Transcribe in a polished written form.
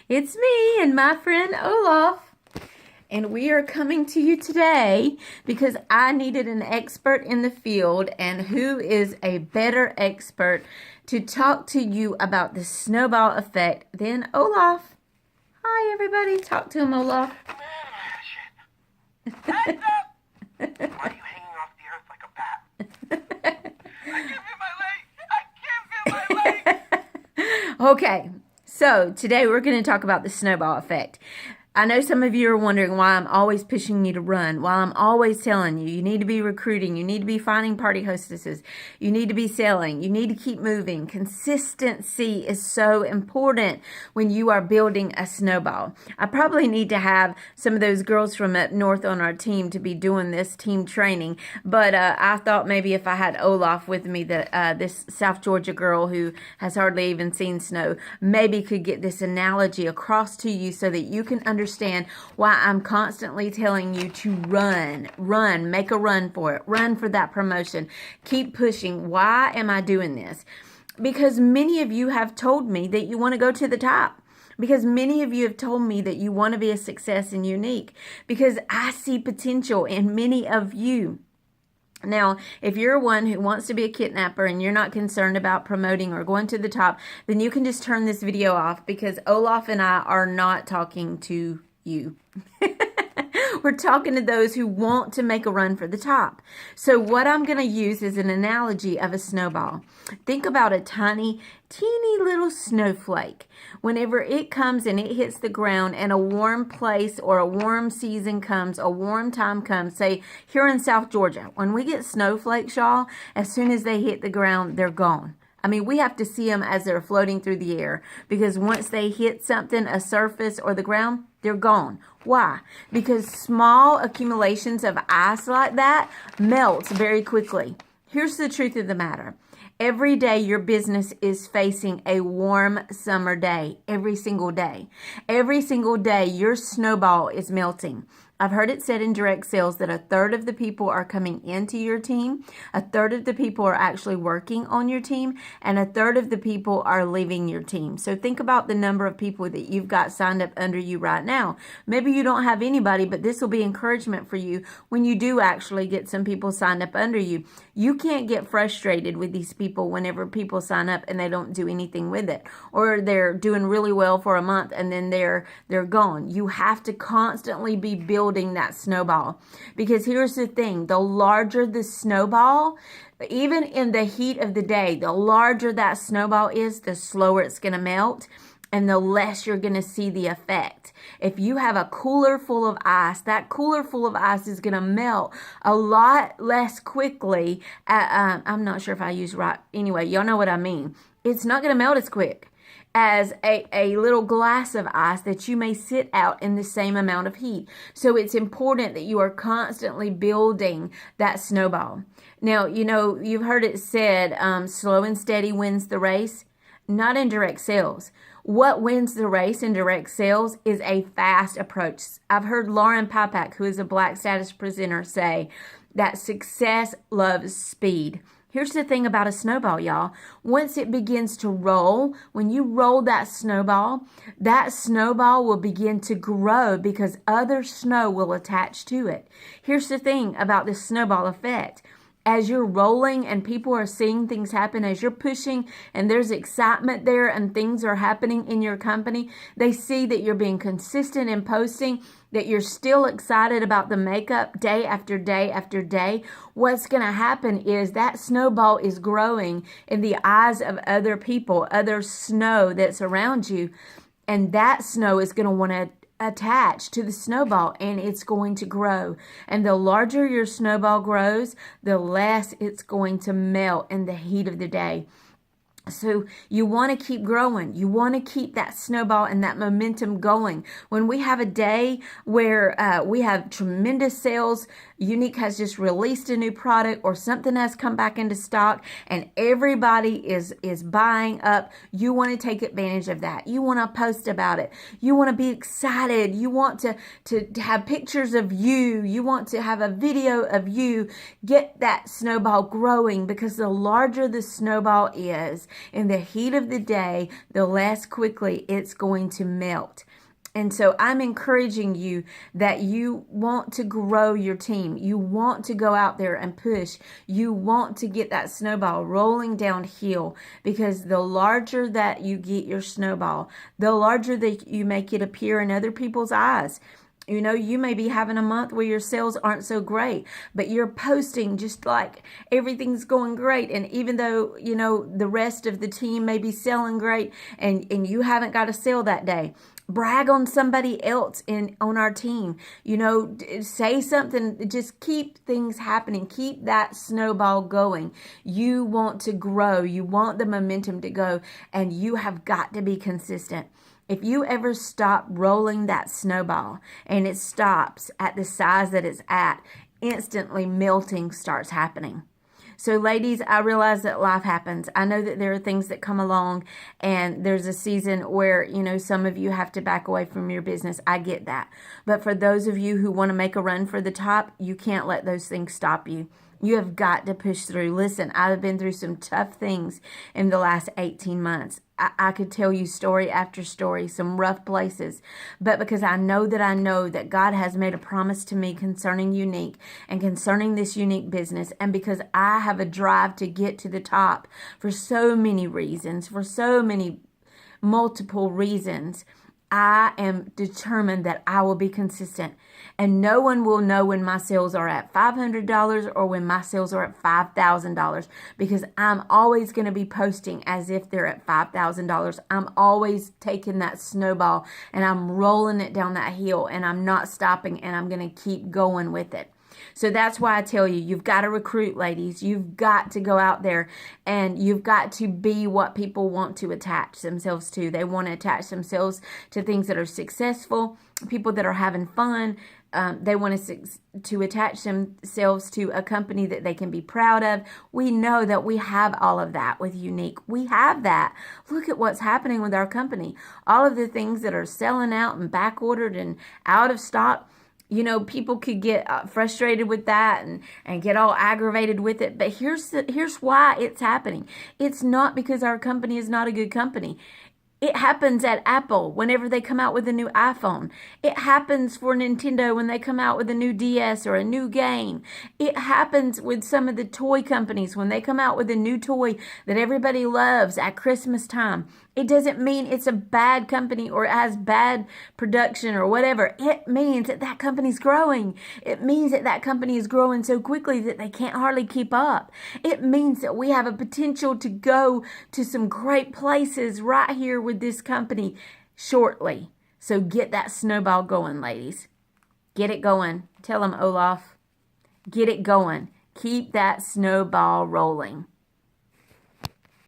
It's me and my friend Olaf, and we are coming to you today because I needed an expert in the field, and who is a better expert to talk to you about the snowball effect than Olaf. Hi, everybody. Talk to him, Olaf. Hands up! Why are you hanging off the earth like a bat? I can't feel my legs! I can't feel my legs! Okay, so today we're going to talk about the snowball effect. I know some of you are wondering why I'm always pushing you to run, why I'm always telling you, you need to be recruiting, you need to be finding party hostesses, you need to be selling, you need to keep moving. Consistency is so important when you are building a snowball. I probably need to have some of those girls from up north on our team to be doing this team training, but I thought maybe if I had Olaf with me, that this South Georgia girl who has hardly even seen snow, maybe could get this analogy across to you so that you can understand why I'm constantly telling you to run, make a run for it, run for that promotion, keep pushing. Why am I doing this? Because many of you have told me that you want to go to the top. Because many of you have told me that you want to be a success and unique. Because I see potential in many of you. Now, if you're one who wants to be a kidnapper and you're not concerned about promoting or going to the top, then you can just turn this video off, because Olaf and I are not talking to you. We're talking to those who want to make a run for the top. So what I'm going to use is an analogy of a snowball. Think about a tiny, teeny little snowflake. Whenever it comes and it hits the ground and a warm place or a warm season comes, a warm time comes, say here in South Georgia, when we get snowflakes, y'all, as soon as they hit the ground, they're gone. I mean, we have to see them as they're floating through the air, because once they hit something, a surface or the ground, they're gone. Why? Because small accumulations of ice like that melts very quickly. Here's the truth of the matter. Every day your business is facing a warm summer day. Every single day. Every single day your snowball is melting. I've heard it said in direct sales that 1/3 of the people are coming into your team, 1/3 of the people are actually working on your team, and 1/3 of the people are leaving your team. So think about the number of people that you've got signed up under you right now. Maybe you don't have anybody, but this will be encouragement for you when you do actually get some people signed up under you. You can't get frustrated with these people whenever people sign up and they don't do anything with it, or they're doing really well for a month and then they're gone. You have to constantly be building that snowball, because here's the thing: the larger the snowball, even in the heat of the day, the larger that snowball is, the slower it's going to melt, and the less you're going to see the effect. If you have a cooler full of ice, that cooler full of ice is going to melt a lot less quickly. I'm not sure if I use right. Anyway, y'all know what I mean. It's not going to melt as quick as a little glass of ice that you may sit out in the same amount of heat. So it's important that you are constantly building that snowball. Now, you know, you've heard it said, slow and steady wins the race. Not in direct sales. What wins the race in direct sales is a fast approach. I've heard Lauren Pipak, who is a Black status presenter, say that success loves speed. Here's the thing about a snowball, y'all. Once it begins to roll, when you roll that snowball will begin to grow because other snow will attach to it. Here's the thing about the snowball effect. As you're rolling and people are seeing things happen, as you're pushing and there's excitement there and things are happening in your company, they see that you're being consistent in posting, that you're still excited about the makeup day after day after day. What's going to happen is that snowball is growing in the eyes of other people, other snow that's around you, and that snow is going to want to attached to the snowball, and it's going to grow. And the larger your snowball grows, the less it's going to melt in the heat of the day. So you want to keep growing. You want to keep that snowball and that momentum going. When we have a day where we have tremendous sales, Unique has just released a new product or something has come back into stock and everybody is buying up, you want to take advantage of that. You want to post about it. You want to be excited. You want to have pictures of you. You want to have a video of you. Get that snowball growing, because the larger the snowball is, in the heat of the day, the less quickly it's going to melt. And so I'm encouraging you that you want to grow your team. You want to go out there and push. You want to get that snowball rolling downhill, because the larger that you get your snowball, the larger that you make it appear in other people's eyes. You know, you may be having a month where your sales aren't so great, but you're posting just like everything's going great. And even though, you know, the rest of the team may be selling great and you haven't got a sale that day, brag on somebody else on our team. You know, say something, just keep things happening. Keep that snowball going. You want to grow. You want the momentum to go, and you have got to be consistent. If you ever stop rolling that snowball and it stops at the size that it's at, instantly melting starts happening. So ladies, I realize that life happens. I know that there are things that come along, and there's a season where, you know, some of you have to back away from your business. I get that. But for those of you who want to make a run for the top, you can't let those things stop you. You have got to push through. Listen, I've been through some tough things in the last 18 months. I could tell you story after story, some rough places. But because I know that God has made a promise to me concerning Unique and concerning this unique business, and because I have a drive to get to the top for so many reasons, for so many multiple reasons, I am determined that I will be consistent. And no one will know when my sales are at $500 or when my sales are at $5,000, because I'm always going to be posting as if they're at $5,000. I'm always taking that snowball and I'm rolling it down that hill, and I'm not stopping, and I'm going to keep going with it. So that's why I tell you, you've got to recruit, ladies. You've got to go out there, and you've got to be what people want to attach themselves to. They want to attach themselves to things that are successful, people that are having fun. They want to attach themselves to a company that they can be proud of. We know that we have all of that with Unique. We have that. Look at what's happening with our company. All of the things that are selling out and back ordered and out of stock. You know, people could get frustrated with that and get all aggravated with it. But here's why it's happening. It's not because our company is not a good company. It happens at Apple whenever they come out with a new iPhone. It happens for Nintendo when they come out with a new DS or a new game. It happens with some of the toy companies when they come out with a new toy that everybody loves at Christmas time. It doesn't mean it's a bad company or it has bad production or whatever. It means that that company's growing. It means that that company is growing so quickly that they can't hardly keep up. It means that we have a potential to go to some great places right here with this company shortly. So get that snowball going, ladies. Get it going. Tell them, Olaf. Get it going. Keep that snowball rolling.